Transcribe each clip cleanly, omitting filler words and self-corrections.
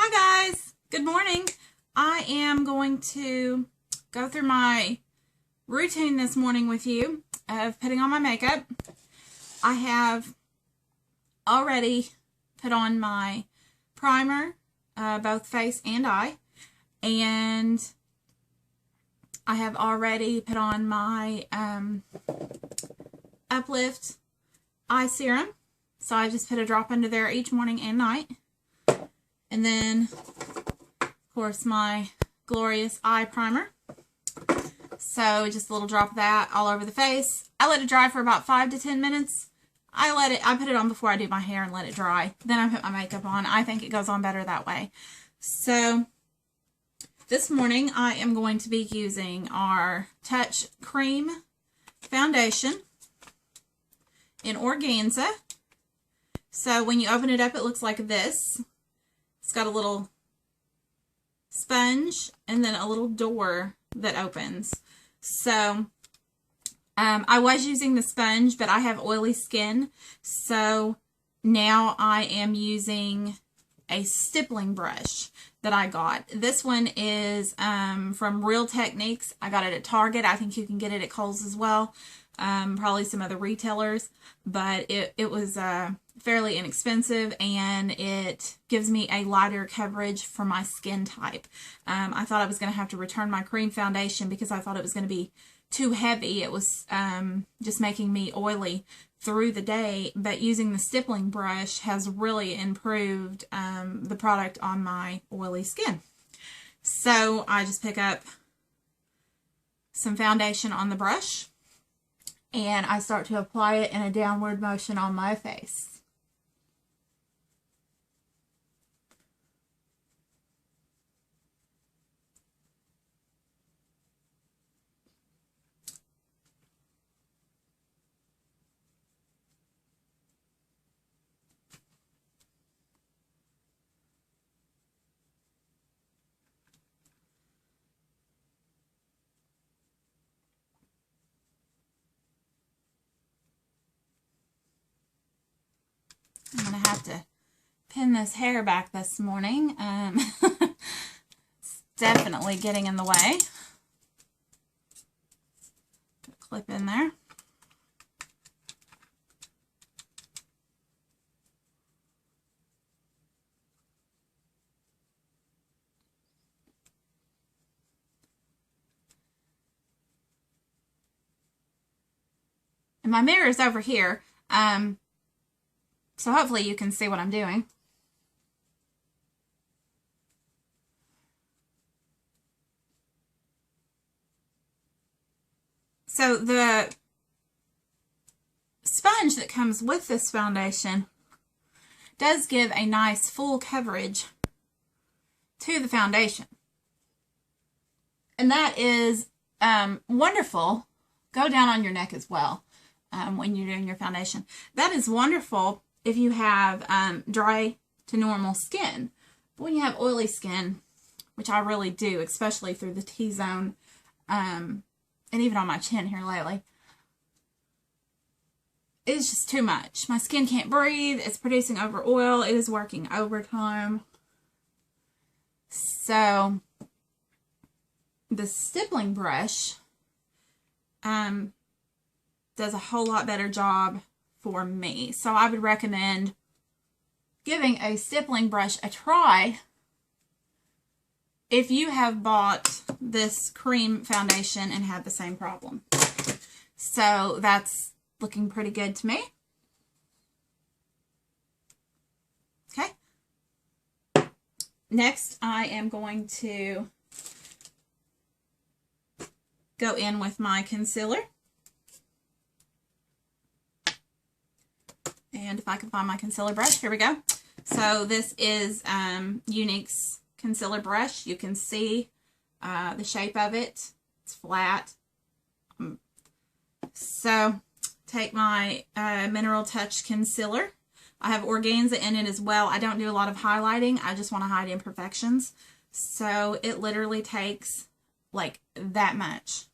Hi guys, good morning. I am going to go through my routine this morning with you of putting on my makeup. I have already put on my primer, both face and eye, and I have already put on my Uplift eye serum. So I just put a drop under there each morning and night. And then, of course, my Glorious Eye Primer. So just a little drop of that all over the face. I let it dry for about 5 to 10 minutes. I put it on before I do my hair and let it dry. Then I put my makeup on. I think it goes on better that way. So this morning I am going to be using our Touch Cream Foundation in Organza. So when you open it up, it looks like this. It's got a little sponge and then a little door that opens. So I was using the sponge, but I have oily skin. So now I am using a stippling brush that I got. This one is from Real Techniques. I got it at Target. I think you can get it at Kohl's as well. Probably some other retailers, but it was fairly inexpensive, and it gives me a lighter coverage for my skin type. I thought I was going to have to return my cream foundation because I thought it was going to be too heavy. It was just making me oily through the day, but using the stippling brush has really improved the product on my oily skin. So I just pick up some foundation on the brush, and I start to apply it in a downward motion on my face. I'm going to have to pin this hair back this morning. It's definitely getting in the way. Put a clip in there. And my mirror is over here. So hopefully you can see what I'm doing. So the sponge that comes with this foundation does give a nice full coverage to the foundation. And that is wonderful. Go down on your neck as well when you're doing your foundation. That is wonderful if you have dry to normal skin. But when you have oily skin, which I really do, especially through the T-zone, and even on my chin here lately, it's just too much. My skin can't breathe. It's producing over oil. It is working overtime. So the stippling brush does a whole lot better job for me. So I would recommend giving a stippling brush a try if you have bought this cream foundation and had the same problem. So that's looking pretty good to me. Okay. Next, I am going to go in with my concealer. And if I can find my concealer brush, here we go. So this is Younique's concealer brush. You can see the shape of it. It's flat. So take my Mineral Touch concealer. I have organza in it as well. I don't do a lot of highlighting. I just want to hide imperfections. So it literally takes like that much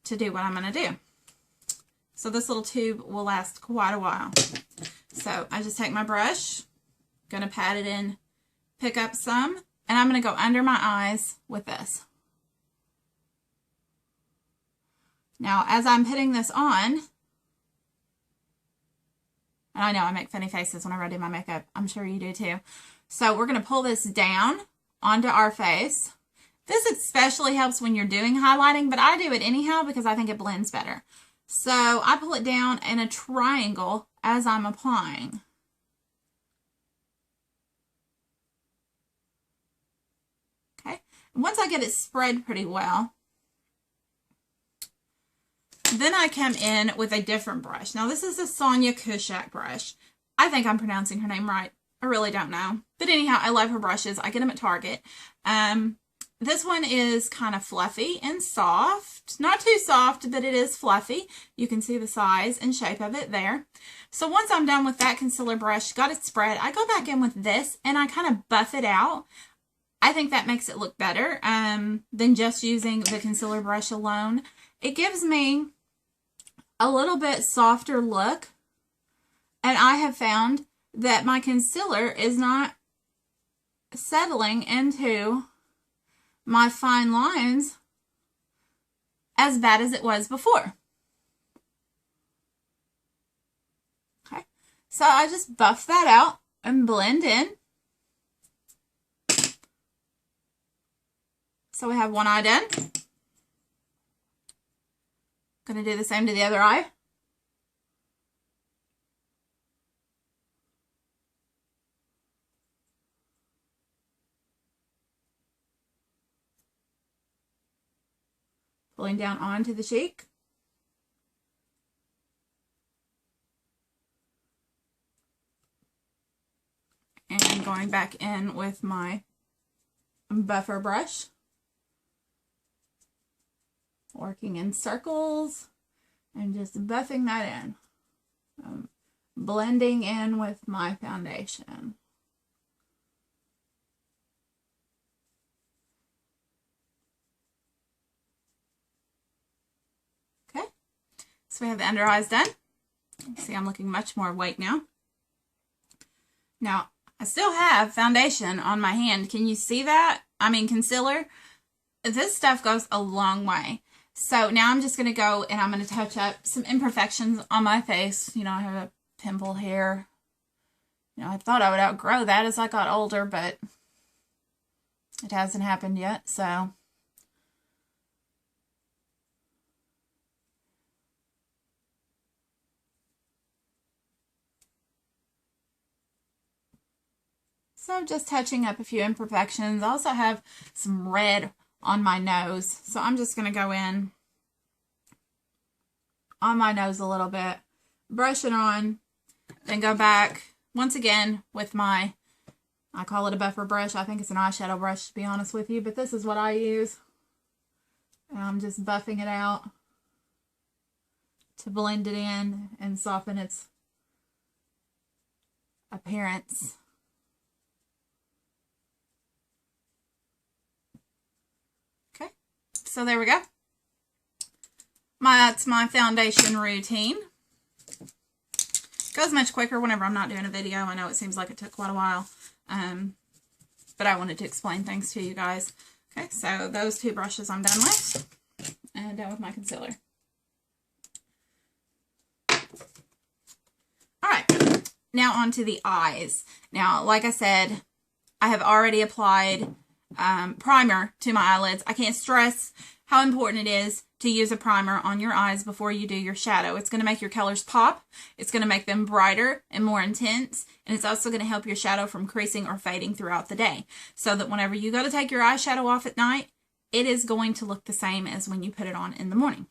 to do what I'm going to do. So this little tube will last quite a while. So I just take my brush, going to pat it in pick up some, and I'm going to go under my eyes with this. Now, as I'm putting this on, and I know I make funny faces whenever I do my makeup. I'm sure you do too. So we're going to pull this down onto our face. This especially helps when you're doing highlighting, but I do it anyhow because I think it blends better. So I pull it down in a triangle as I'm applying. Okay. Once I get it spread pretty well, then I come in with a different brush. Now this is a Sonia Kashuk brush. I think I'm pronouncing her name right. I really don't know. But anyhow, I love her brushes. I get them at Target. This one is kind of fluffy and soft. Not too soft, but it is fluffy. You can see the size and shape of it there. So once I'm done with that concealer brush, got it spread, I go back in with this and I kind of buff it out. I think that makes it look better than just using the concealer brush alone. It gives me a little bit softer look, and I have found that my concealer is not settling into my fine lines as bad as it was before. Okay, so I just buff that out and blend in. So we have one eye done. Going to do the same to the other eye. Pulling down onto the cheek. And going back in with my buffer brush. Working in circles and just buffing that in. Blending in with my foundation. Okay, so we have the under eyes done. See, I'm looking much more awake now. Now, I still have foundation on my hand. Can you see that? I mean, concealer. This stuff goes a long way. So now I'm just going to go and I'm going to touch up some imperfections on my face. You know, I have a pimple here. You know, I thought I would outgrow that as I got older, but it hasn't happened yet, so. So just touching up a few imperfections. I also have some red on my nose. So I'm just going to go in on my nose a little bit, brush it on, then go back once again with my, I call it a buffer brush. I think it's an eyeshadow brush, to be honest with you, but this is what I use. And I'm just buffing it out to blend it in and soften its appearance. So there we go. That's my foundation routine. Goes much quicker whenever I'm not doing a video. I know it seems like it took quite a while, but I wanted to explain things to you guys. Okay, so those two brushes I'm done with, and done with my concealer. All right, now on to the eyes. Now, like I said, I have already applied primer to my eyelids. I can't stress how important it is to use a primer on your eyes before you do your shadow. It's going to make your colors pop. It's going to make them brighter and more intense. And it's also going to help your shadow from creasing or fading throughout the day. So that whenever you go to take your eyeshadow off at night, it is going to look the same as when you put it on in the morning.